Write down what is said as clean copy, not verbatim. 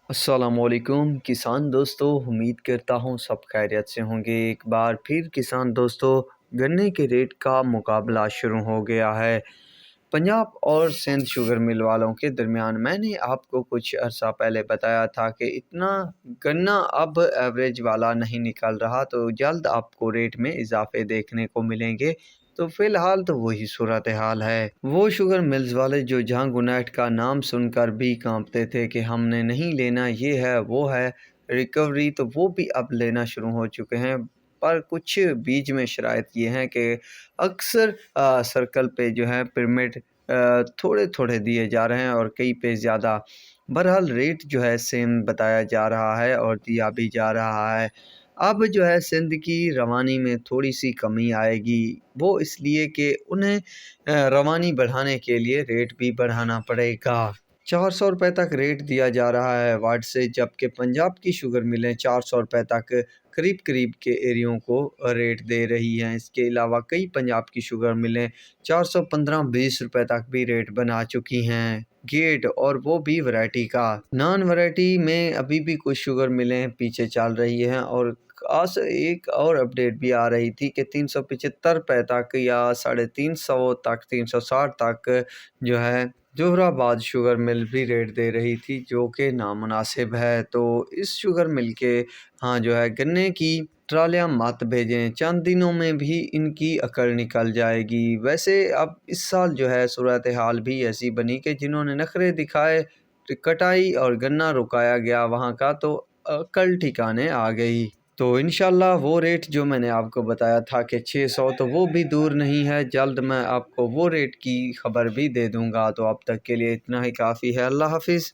السلام علیکم کسان دوستو، امید کرتا ہوں سب خیریت سے ہوں گے۔ ایک بار پھر کسان دوستو، گنے کے ریٹ کا مقابلہ شروع ہو گیا ہے پنجاب اور سندھ شوگر مل والوں کے درمیان۔ میں نے آپ کو کچھ عرصہ پہلے بتایا تھا کہ اتنا گنا اب ایوریج والا نہیں نکل رہا، تو جلد آپ کو ریٹ میں اضافے دیکھنے کو ملیں گے۔ تو فی الحال تو وہی صورتحال ہے۔ وہ شوگر ملز والے جو جہاں گنیٹ کا نام سن کر بھی کانپتے تھے کہ ہم نے نہیں لینا، یہ ہے وہ ہے ریکوری، تو وہ بھی اب لینا شروع ہو چکے ہیں۔ پر کچھ بیچ میں شرائط یہ ہیں کہ اکثر سرکل پہ جو ہے پرمٹ تھوڑے تھوڑے دیے جا رہے ہیں اور کئی پہ زیادہ۔ بہرحال ریٹ جو ہے سیم بتایا جا رہا ہے اور دیا بھی جا رہا ہے۔ اب جو ہے سندھ کی روانی میں تھوڑی سی کمی آئے گی، وہ اس لیے کہ انہیں روانی بڑھانے کے لیے ریٹ بھی بڑھانا پڑے گا۔ 400 روپے تک ریٹ دیا جا رہا ہے واٹ سے، جبکہ پنجاب کی شوگر ملیں 400 روپے تک قریب کے ایریوں کو ریٹ دے رہی ہیں۔ اس کے علاوہ کئی پنجاب کی شوگر ملیں 415-20 روپے تک بھی ریٹ بنا چکی ہیں گیٹ، اور وہ بھی ورائٹی کا۔ نان ورائٹی میں ابھی بھی کچھ شوگر ملیں پیچھے چل رہی ہیں، اور ایک اور اپڈیٹ بھی آ رہی تھی کہ 375 روپے تک یا 350 تک 360 تک جو ہے جوہر آباد شوگر مل بھی ریٹ دے رہی تھی، جو کہ نامناسب ہے۔ تو اس شوگر مل کے ہاں جو ہے گنے کی ٹرالیاں مت بھیجیں، چند دنوں میں بھی ان کی عقل نکل جائے گی۔ ویسے اب اس سال جو ہے صورتحال بھی ایسی بنی کہ جنہوں نے نخرے دکھائے کٹائی اور گنا رکایا گیا وہاں کا، تو عقل ٹھکانے آ گئی۔ تو انشاءاللہ وہ ریٹ جو میں نے آپ کو بتایا تھا کہ 600، تو وہ بھی دور نہیں ہے، جلد میں آپ کو وہ ریٹ کی خبر بھی دے دوں گا۔ تو اب تک کے لیے اتنا ہی کافی ہے۔ اللہ حافظ۔